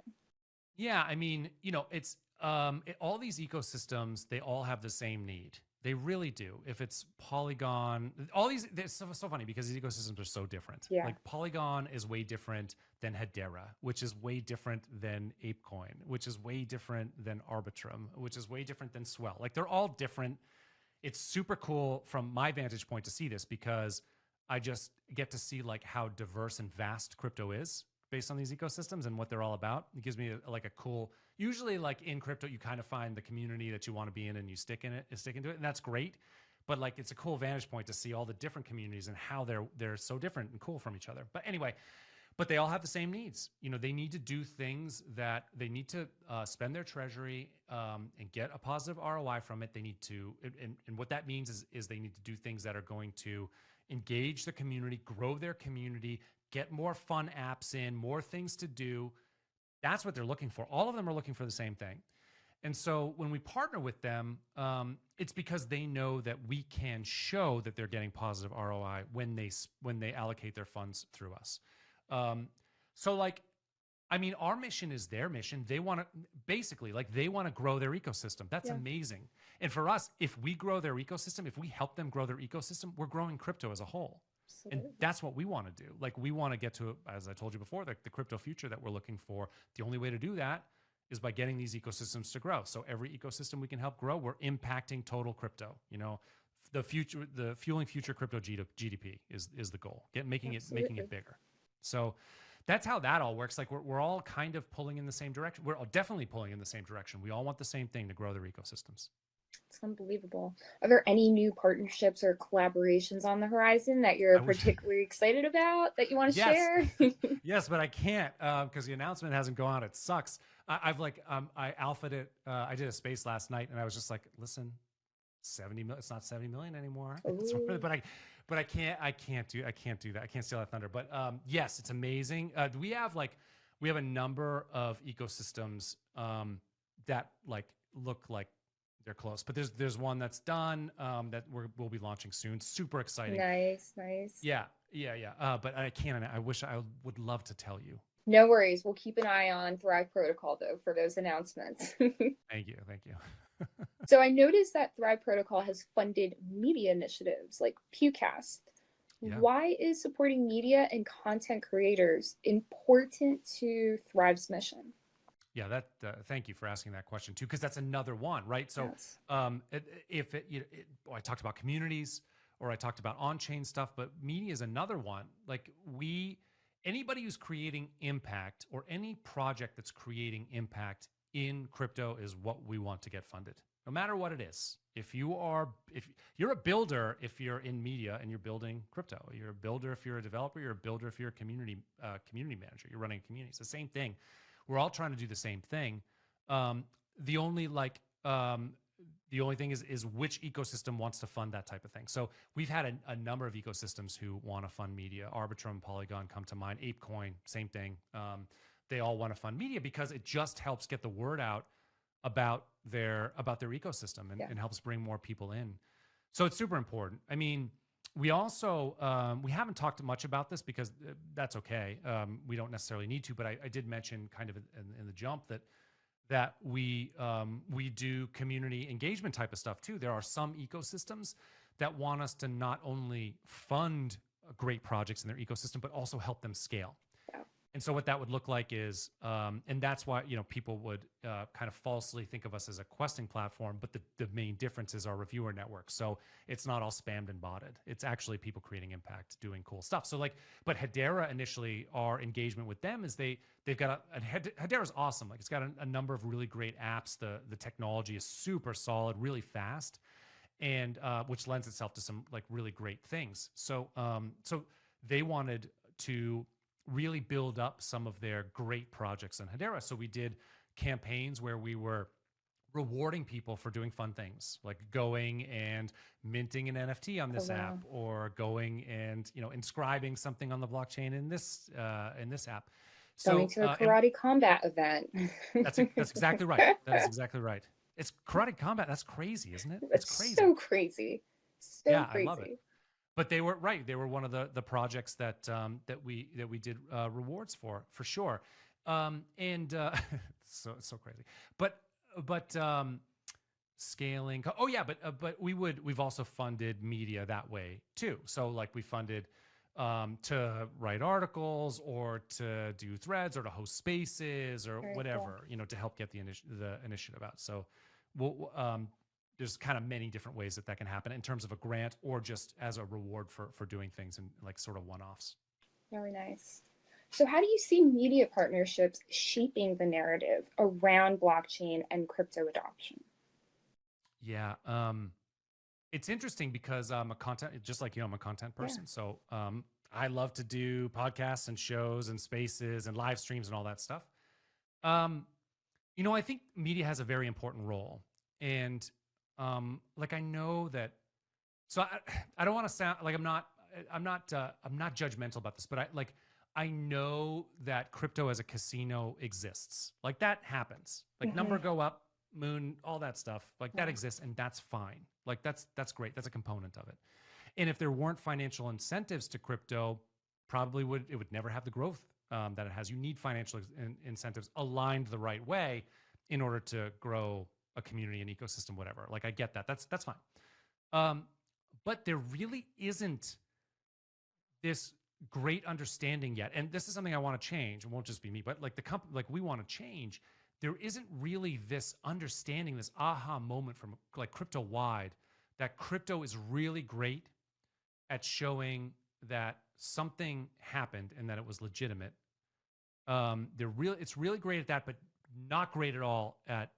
Yeah, I mean, it's all these ecosystems, they all have the same need. They really do. If it's Polygon, all these, it's so funny because these ecosystems are so different. Yeah. Like Polygon is way different than Hedera, which is way different than ApeCoin, which is way different than Arbitrum, which is way different than Swell. Like they're all different. It's super cool from my vantage point to see this, because I just get to see like how diverse and vast crypto is based on these ecosystems and what they're all about. It gives me like a cool, usually like in crypto, you kind of find the community that you want to be in and you stick into it. And that's great. But like, it's a cool vantage point to see all the different communities and how they're so different and cool from each other. But anyway, but they all have the same needs. They need to do things that they need to spend their treasury and get a positive ROI from it. They need to, and what that means is they need to do things that are going to engage the community, grow their community, get more fun apps in, more things to do. That's what they're looking for. All of them are looking for the same thing. And so when we partner with them, it's because they know that we can show that they're getting positive ROI when they allocate their funds through us. So like, I mean, our mission is their mission. They want to basically they want to grow their ecosystem. That's amazing. And for us, if we grow their ecosystem, if we help them grow their ecosystem, we're growing crypto as a whole. Absolutely. And that's what we want to do. Like we want to get to, as I told you before, the crypto future that we're looking for. The only way to do that is by getting these ecosystems to grow. So every ecosystem we can help grow, we're impacting total crypto. The fueling future crypto GDP is the goal. Making it bigger. So that's how that all works. Like we're all kind of pulling in the same direction. We're all definitely pulling in the same direction. We all want the same thing, to grow their ecosystems. It's unbelievable. Are there any new partnerships or collaborations on the horizon that you're particularly excited about that you want to share? Yes, but I can't because the announcement hasn't gone out. It sucks. I alphaed it. I did a space last night, and I was just like, listen, 70 million. It's not 70 million anymore. But I can't do that. I can't steal that thunder. But yes, it's amazing. We have a number of ecosystems that look like they're close, but there's one that's done that we'll be launching soon. Super exciting. Nice. Yeah. But I can't. I wish I would love to tell you. No worries. We'll keep an eye on Thrive Protocol though for those announcements. Thank you. So I noticed that Thrive Protocol has funded media initiatives like Pewcast. Yeah. Why is supporting media and content creators important to Thrive's mission? Yeah, thank you for asking that question too, because that's another one, right? So, yes. I talked about communities, or I talked about on-chain stuff, but media is another one. Like anybody who's creating impact, or any project that's creating impact in crypto, is what we want to get funded, no matter what it is. If you're a builder, if you're in media and you're building crypto, you're a builder if you're a developer, you're a builder if you're a community manager, you're running a community. It's the same thing. We're all trying to do the same thing. The only thing is which ecosystem wants to fund that type of thing. So we've had a number of ecosystems who want to fund media. Arbitrum, Polygon come to mind. ApeCoin, same thing. They all want to fund media because it just helps get the word out about their ecosystem and helps bring more people in. So it's super important. I mean, we also, we haven't talked much about this because that's okay. We don't necessarily need to, but I did mention kind of in the jump that we do community engagement type of stuff too. There are some ecosystems that want us to not only fund great projects in their ecosystem, but also help them scale. Yeah. And so what that would look like is, and that's why, people would kind of falsely think of us as a questing platform, but the main difference is our reviewer network. So it's not all spammed and botted. It's actually people creating impact, doing cool stuff. So but Hedera initially, our engagement with them is they've got Hedera's awesome. Like it's got a number of really great apps. The technology is super solid, really fast, and which lends itself to some like really great things. So they wanted to really build up some of their great projects in Hedera. So we did campaigns where we were rewarding people for doing fun things, like going and minting an NFT on this app, or going and inscribing something on the blockchain in this app. Going to a karate combat event. That's exactly right. That is exactly right. It's karate combat. That's crazy, isn't it? It's crazy. So crazy. So crazy. I love it. But they were right. They were one of the projects that we did rewards for sure. So crazy. But scaling. Oh yeah, but we've also funded media that way too. So like we funded to write articles or to do threads or to host spaces or whatever, to help get the initiative out. So there's kind of many different ways that can happen in terms of a grant or just as a reward for doing things and like sort of one-offs. Really nice. So how do you see media partnerships shaping the narrative around blockchain and crypto adoption? Yeah. It's interesting because I'm a content, just like you, I'm a content person. Yeah. So I love to do podcasts and shows and spaces and live streams and all that stuff. I think media has a very important role. And I know that, so I don't want to sound like I'm not judgmental about this, but I know that crypto as a casino exists. Like that happens. Like number go up, moon, all that stuff. Like that exists, and that's fine. Like that's great. That's a component of it. And if there weren't financial incentives to crypto, probably it would never have the growth that it has. You need financial incentives aligned the right way in order to grow a community, an ecosystem, whatever. Like I get that. That's fine. But there really isn't this great understanding yet. And this is something I want to change. It won't just be me, but like the company, like we want to change. There isn't really this understanding, this aha moment from like crypto wide, that crypto is really great at showing that something happened and that it was legitimate. It's really great at that, but not great at all at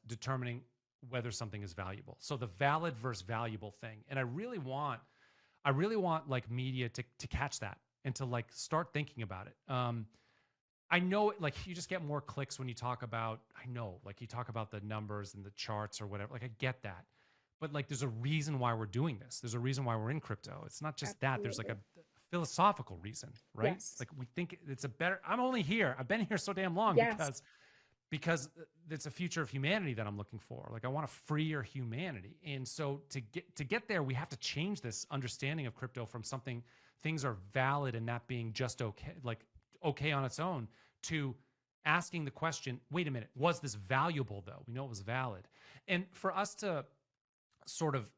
determining whether something is valuable. So the valid versus valuable thing. And I really want like media to catch that and to like start thinking about it. I know like you just get more clicks when you talk about, you talk about the numbers and the charts or whatever. Like I get that. But like there's a reason why we're doing this. There's a reason why we're in crypto. It's not just that. There's like a philosophical reason, right? Yes. Like we think it's I'm only here. I've been here so damn long because it's a future of humanity that I'm looking for. Like I want a freer humanity. And so to get there, we have to change this understanding of crypto from things are valid and that being just okay on its own, to asking the question, wait a minute, was this valuable though? We know it was valid. And for us to sort of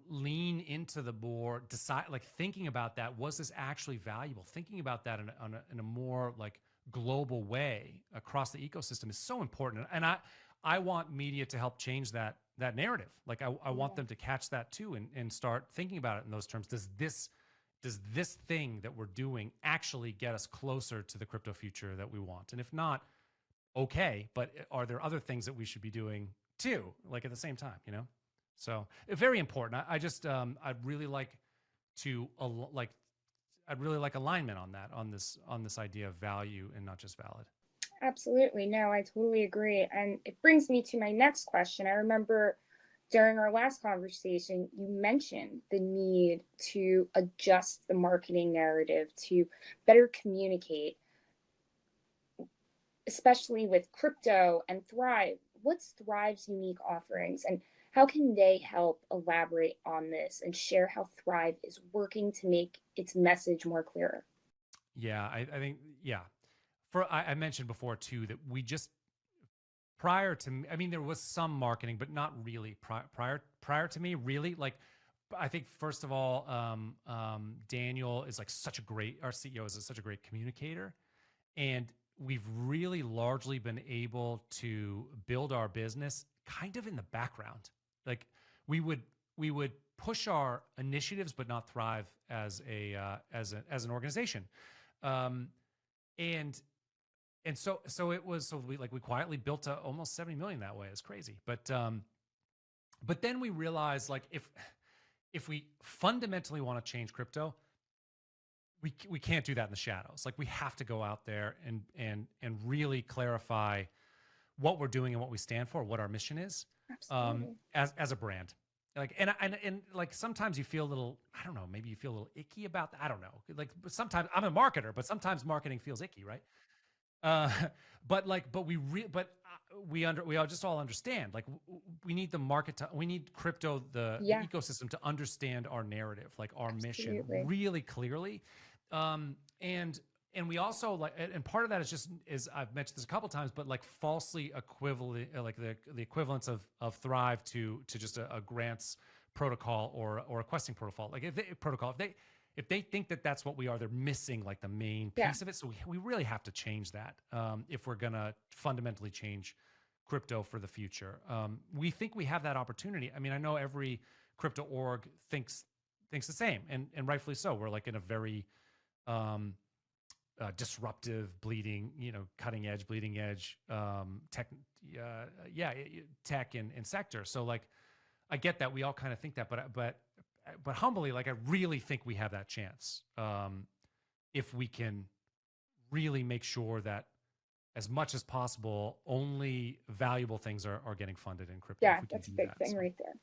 lean into the more decide, like thinking about that, was this actually valuable? Thinking about that in a more like global way across the ecosystem is so important. And I want media to help change that narrative. Like I want them to catch that too and start thinking about it in those terms. Does this thing that we're doing actually get us closer to the crypto future that we want? And if not, okay, but are there other things that we should be doing too, like at the same time, So very important. I just, I'd really like alignment on that, on this idea of value and not just valid. Absolutely. No, I totally agree. And it brings me to my next question. I remember during our last conversation, you mentioned the need to adjust the marketing narrative to better communicate, especially with crypto and Thrive. What's Thrive's unique offerings, and how can they help elaborate on this and share how Thrive is working to make its message more clear? Yeah, I think, yeah. I mentioned before too, that we just, prior to, I mean, there was some marketing, but not really prior to me, really, like I think first of all, Daniel is like our CEO is such a great communicator, and we've really largely been able to build our business kind of in the background. Like we would push our initiatives, but not thrive as an organization. And we quietly built to almost 70 million that way. It's crazy. But then we realized, like, if we fundamentally want to change crypto, we can't do that in the shadows. Like, we have to go out there and really clarify what we're doing and what we stand for, what our mission is, as a brand. Like, and like, sometimes you feel a little, I don't know, maybe you feel a little icky about that. I don't know. Like, sometimes I'm a marketer, but sometimes marketing feels icky, right? But we all just all understand, like, we need the market we need crypto, the ecosystem to understand our narrative, like our mission really clearly. And we also, like, and part of that is I've mentioned this a couple of times, but like falsely equivalent, like the equivalence of Thrive to just a grants protocol or a questing protocol. Like if they think that that's what we are, they're missing like the main piece of it. So we really have to change that if we're gonna fundamentally change crypto for the future. We think we have that opportunity. I mean, I know every crypto org thinks the same, and rightfully so. We're like in a very disruptive, cutting edge, bleeding edge tech and sector. So like, I get that we all kind of think that, but humbly, like, I really think we have that chance if we can really make sure that as much as possible, only valuable things are getting funded in crypto. Yeah, that's a big thing right there.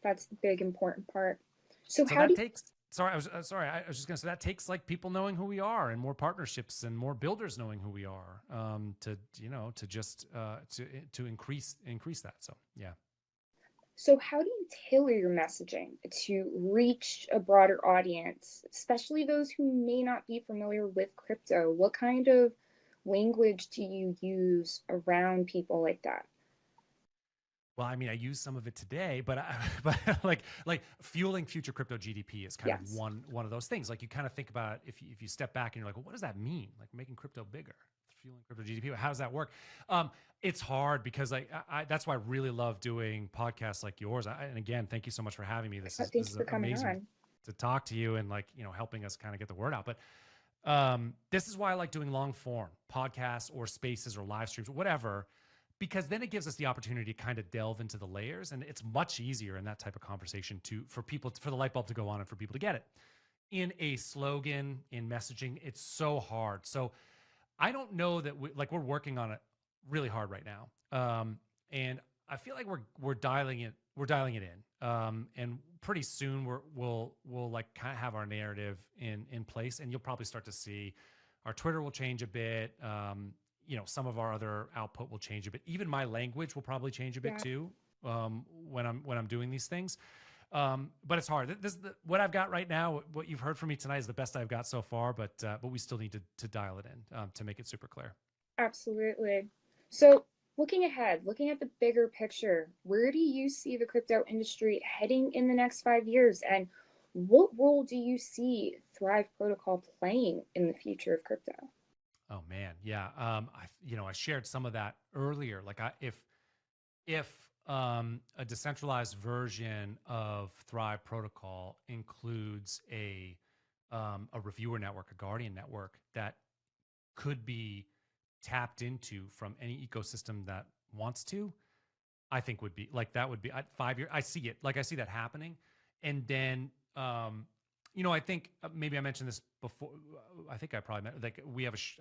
That's the big important part. So how that takes. Sorry, I was just gonna say that takes like people knowing who we are and more partnerships and more builders knowing who we are to increase that. So yeah. So how do you tailor your messaging to reach a broader audience, especially those who may not be familiar with crypto? What kind of language do you use around people like that? Well, I mean, I use some of it today, but like fueling future crypto GDP is kind of one of those things. Like, you kind of think about it, if you step back and you're like, well, what does that mean? Like, making crypto bigger, fueling crypto GDP. How does that work? It's hard because that's why I really love doing podcasts like yours. And again, thank you so much for having me. This is amazing to talk to you and, like, helping us kind of get the word out. But this is why I like doing long form podcasts or spaces or live streams or whatever, because then it gives us the opportunity to kind of delve into the layers, and it's much easier in that type of conversation for the light bulb to go on and for people to get it. In a slogan, in messaging, it's so hard. So I don't know that we're working on it really hard right now, and I feel like we're dialing it in, and pretty soon we'll like kind of have our narrative in place, and you'll probably start to see our Twitter will change a bit. Some of our other output will change a bit. Even my language will probably change a bit too, when I'm doing these things. But it's hard. What I've got right now, what you've heard from me tonight, is the best I've got so far. But we still need to dial it in to make it super clear. Absolutely. So looking ahead, looking at the bigger picture, where do you see the crypto industry heading in the next 5 years, and what role do you see Thrive Protocol playing in the future of crypto? Oh man, yeah. I shared some of that earlier. Like, if a decentralized version of Thrive Protocol includes a reviewer network, a guardian network that could be tapped into from any ecosystem that wants to, I think would be 5 years. I see it. Like, I see that happening, and then I think maybe I mentioned this before. I think I probably meant, like,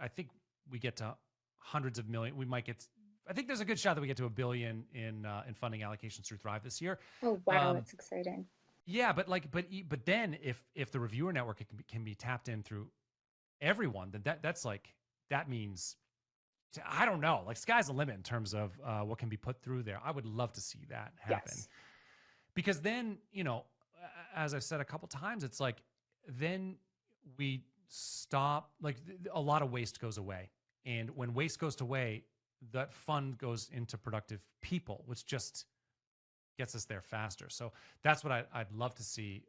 I think we get to hundreds of million. We might get. I think there's a good shot that we get to $1 billion in funding allocations through Thrive this year. Oh wow, that's exciting. Yeah, but then if the reviewer network can be tapped in through everyone, then that means, I don't know, like, sky's the limit in terms of what can be put through there. I would love to see that happen, because then, as I've said a couple times, it's like, then we stop, like, a lot of waste goes away. And when waste goes away, that fund goes into productive people, which just gets us there faster. So that's what I'd love to see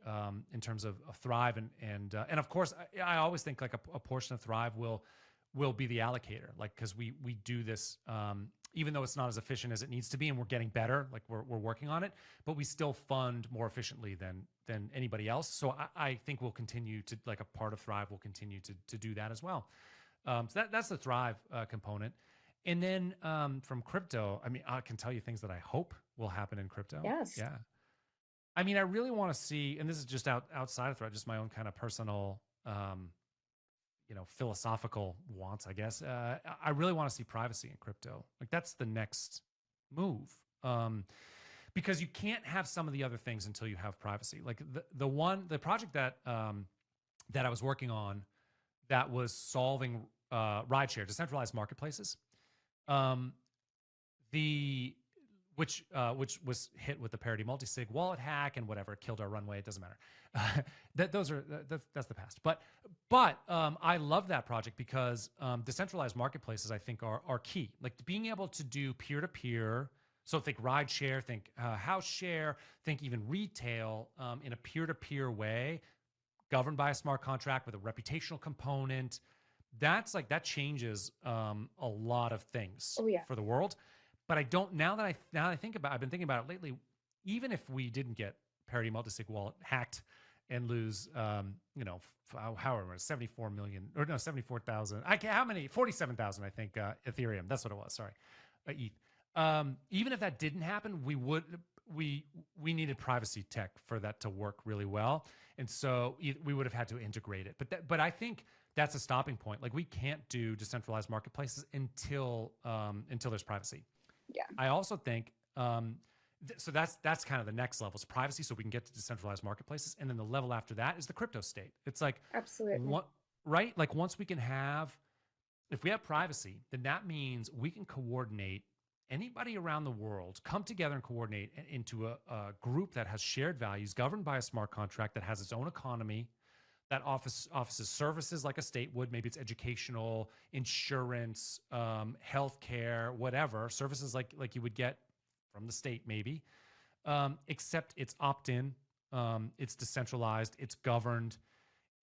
in terms of Thrive, and of course I always think like a portion of Thrive will be the allocator, like because we do this even though it's not as efficient as it needs to be, and we're getting better, like we're working on it, but we still fund more efficiently than anybody else. So I think we'll continue to, like a part of Thrive will continue to do that as well. So that's the Thrive component. And then from crypto, I mean, I can tell you things that I hope will happen in crypto. Yes. Yeah. I mean, I really want to see, and this is just outside of Thrive, just my own kind of personal, philosophical wants, I guess. I really want to see privacy in crypto. Like that's the next move. Because you can't have some of the other things until you have privacy. Like the project that I was working on that was solving rideshare, decentralized marketplaces. Which was hit with the parody multi-sig wallet hack and whatever, it killed our runway. It doesn't matter. That's the past. But I love that project because decentralized marketplaces I think are key. Like being able to do peer-to-peer. So think rideshare, think house share, think even retail in a peer-to-peer way, governed by a smart contract with a reputational component. That changes a lot of things for the world. But I don't, now that I think about it, I've been thinking about it lately, even if we didn't get parity multisig wallet hacked and lose, however, 74 million, or no, 74,000, how many, 47,000, I think, Ethereum, that's what it was, sorry, ETH. Even if that didn't happen, we needed privacy tech for that to work really well. And so we would have had to integrate it. But I think that's a stopping point. Like we can't do decentralized marketplaces until there's privacy. Yeah. I also think, so that's kind of the next level is privacy. So we can get to decentralized marketplaces. And then the level after that is the crypto state. It's like, absolutely. Right? Like once we can if we have privacy, then that means we can coordinate anybody around the world, come together and coordinate into a group that has shared values governed by a smart contract that has its own economy, that offices services like a state would. Maybe it's educational, insurance, healthcare, whatever, services like you would get from the state maybe, except it's opt-in, it's decentralized, it's governed.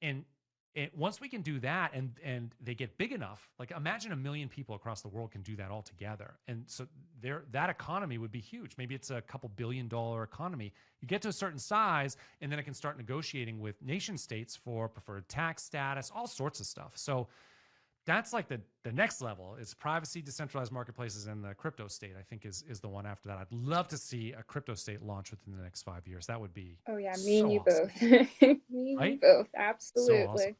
And once we can do that and they get big enough, like imagine 1 million people across the world can do that all together. And so that economy would be huge. Maybe it's a couple $1 billion economy. You get to a certain size and then it can start negotiating with nation states for preferred tax status, all sorts of stuff. So that's like the next level is privacy, decentralized marketplaces, and the crypto state, I think is the one after that. I'd love to see a crypto state launch within the next 5 years. That would be me and you awesome. both. Me and you both, absolutely. So awesome.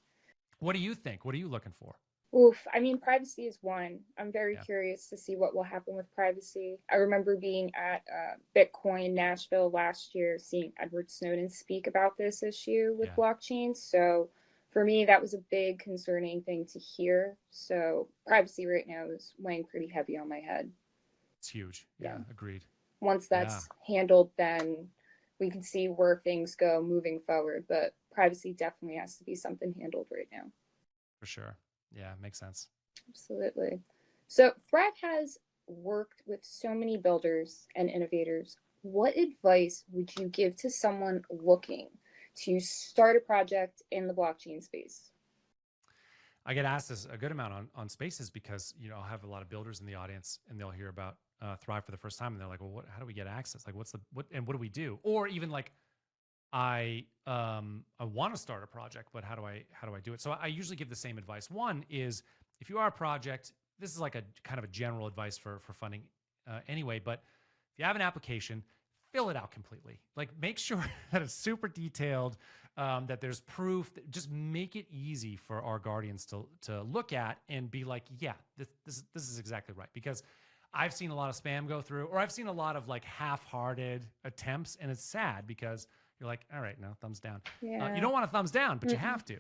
What do you think? What are you looking for? Oof, I mean, privacy is one. I'm very curious to see what will happen with privacy. I remember being at Bitcoin Nashville last year, seeing Edward Snowden speak about this issue with blockchain. So for me, that was a big concerning thing to hear. So privacy right now is weighing pretty heavy on my head. It's huge. Yeah, agreed. Once that's handled, then we can see where things go moving forward. But privacy definitely has to be something handled right now. For sure. Yeah, makes sense. Absolutely. So Thrive has worked with so many builders and innovators. What advice would you give to someone looking to start a project in the blockchain space? I get asked this a good amount on Spaces because, I'll have a lot of builders in the audience and they'll hear about Thrive for the first time and they're like, well, how do we get access? Like, what do we do? Or even like, I want to start a project, but how do I do it? So I usually give the same advice. One is if you are a project, this is like a kind of a general advice for funding anyway, but if you have an application, fill it out completely. Like make sure that it's super detailed, that there's proof. Just make it easy for our guardians to look at and be like, yeah, this is exactly right. Because I've seen a lot of spam go through, or I've seen a lot of like half-hearted attempts, and it's sad because you're like, all right, no, thumbs down. Yeah. You don't want a thumbs down, but you have to.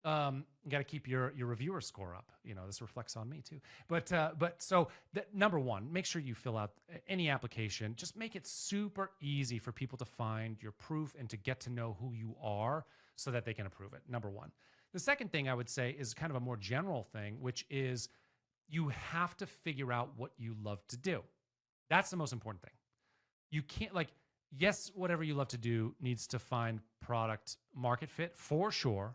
You got to keep your reviewer score up. This reflects on me too. But so number one, make sure you fill out any application. Just make it super easy for people to find your proof and to get to know who you are so that they can approve it. Number one. The second thing I would say is kind of a more general thing, which is you have to figure out what you love to do. That's the most important thing. You can't yes, whatever you love to do needs to find product market fit for sure.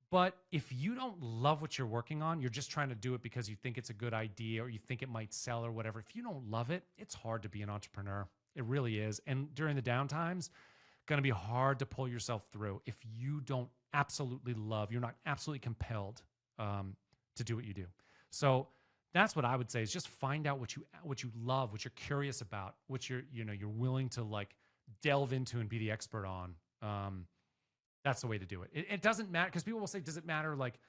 But if you don't love what you're working on, you're just trying to do it because you think it's a good idea or you think it might sell or whatever. If you don't love it, it's hard to be an entrepreneur. It really is. And during the downtimes, going to be hard to pull yourself through if you don't absolutely love, you're not absolutely compelled to do what you do. So that's what I would say is just find out what you love, what you're curious about, what you're willing to like delve into and be the expert on. That's the way to do it. It doesn't matter because people will say, does it matter? Like,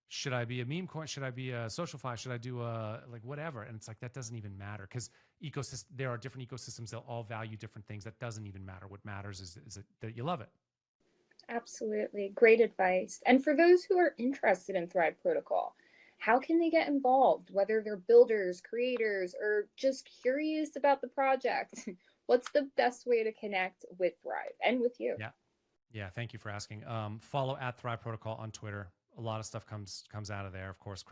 should I be a meme coin? Should I be a social fi? Should I do a like whatever? And it's like, that doesn't even matter because there are different ecosystems. They'll all value different things. That doesn't even matter. What matters is that you love it. Absolutely. Great advice. And for those who are interested in Thrive Protocol, how can they get involved? Whether they're builders, creators, or just curious about the project, what's the best way to connect with Thrive and with you? Yeah. Thank you for asking. Follow at Thrive Protocol on Twitter. A lot of stuff comes out of there. Of course,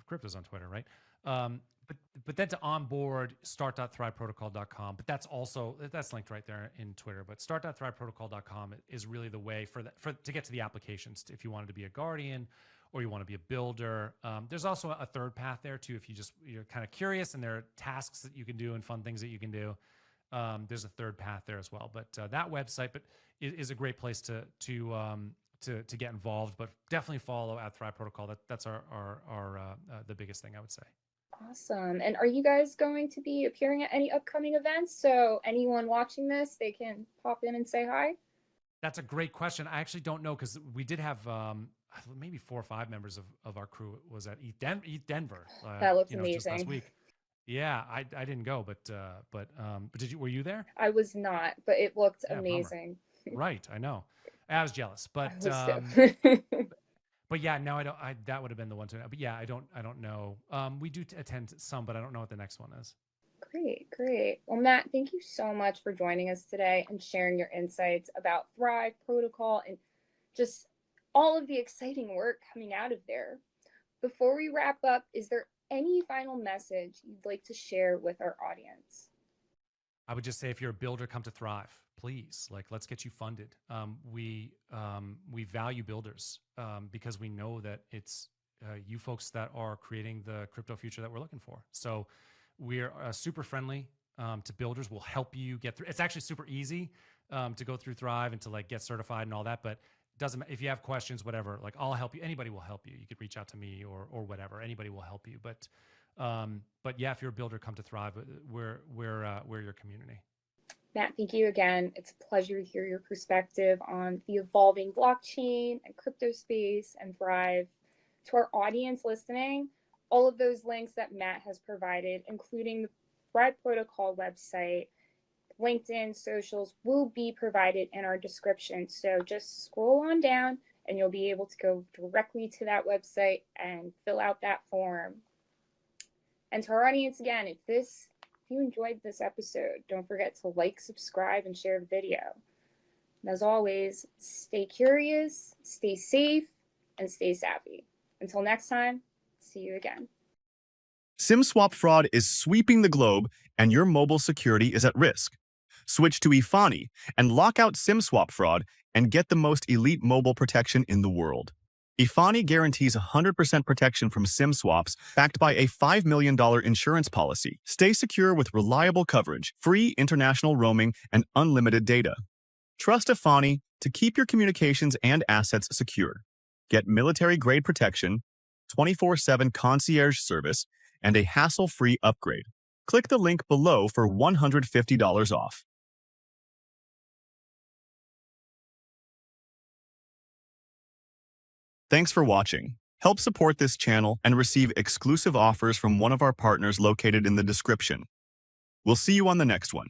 crypto's on Twitter, right? But then to onboard, start.thriveprotocol.com. But that's linked right there in Twitter. But start.thriveprotocol.com is really the way to get to the applications. If you wanted to be a guardian or you want to be a builder, there's also a third path there too. If you're kind of curious and there are tasks that you can do and fun things that you can do. There's a third path there as well. But that website, is a great place to get involved. But definitely follow at Thrive Protocol. That's our the biggest thing I would say. Awesome. And are you guys going to be appearing at any upcoming events? So anyone watching this, they can pop in and say hi? That's a great question. I actually don't know because we did have maybe 4 or 5 members of our crew was at ETH Denver. That looks amazing. Just last week. Yeah, I didn't go, but were you there? I was not, but it looked amazing. Right, I know. I was jealous, but but yeah, no, I don't. That would have been the one to. But yeah, I don't know. We do attend some, but I don't know what the next one is. Great. Well, Matt, thank you so much for joining us today and sharing your insights about Thrive Protocol and just all of the exciting work coming out of there. Before we wrap up, is there any final message you'd like to share with our audience? I would just say, if you're a builder, come to Thrive, please. Like, let's get you funded. We value builders because we know that it's you folks that are creating the crypto future that we're looking for. So we're super friendly to builders. We'll help you get through. It's actually super easy to go through Thrive and to like get certified and all that. But doesn't matter if you have questions, whatever. Like, I'll help you. Anybody will help you. You could reach out to me or whatever. Anybody will help you. But yeah, if you're a builder, come to Thrive. We're your community. Matt, thank you again. It's a pleasure to hear your perspective on the evolving blockchain and crypto space and Thrive. To our audience listening, all of those links that Matt has provided, including the Thrive Protocol website, LinkedIn, socials, will be provided in our description. So just scroll on down and you'll be able to go directly to that website and fill out that form. And to our audience, again, if you enjoyed this episode, don't forget to like, subscribe, and share the video. And as always, stay curious, stay safe, and stay savvy. Until next time, see you again. SimSwap fraud is sweeping the globe, and your mobile security is at risk. Switch to Efani and lock out SimSwap fraud and get the most elite mobile protection in the world. Efani guarantees 100% protection from SIM swaps, backed by a $5 million insurance policy. Stay secure with reliable coverage, free international roaming, and unlimited data. Trust Efani to keep your communications and assets secure. Get military-grade protection, 24/7 concierge service, and a hassle-free upgrade. Click the link below for $150 off. Thanks for watching. Help support this channel and receive exclusive offers from one of our partners located in the description. We'll see you on the next one.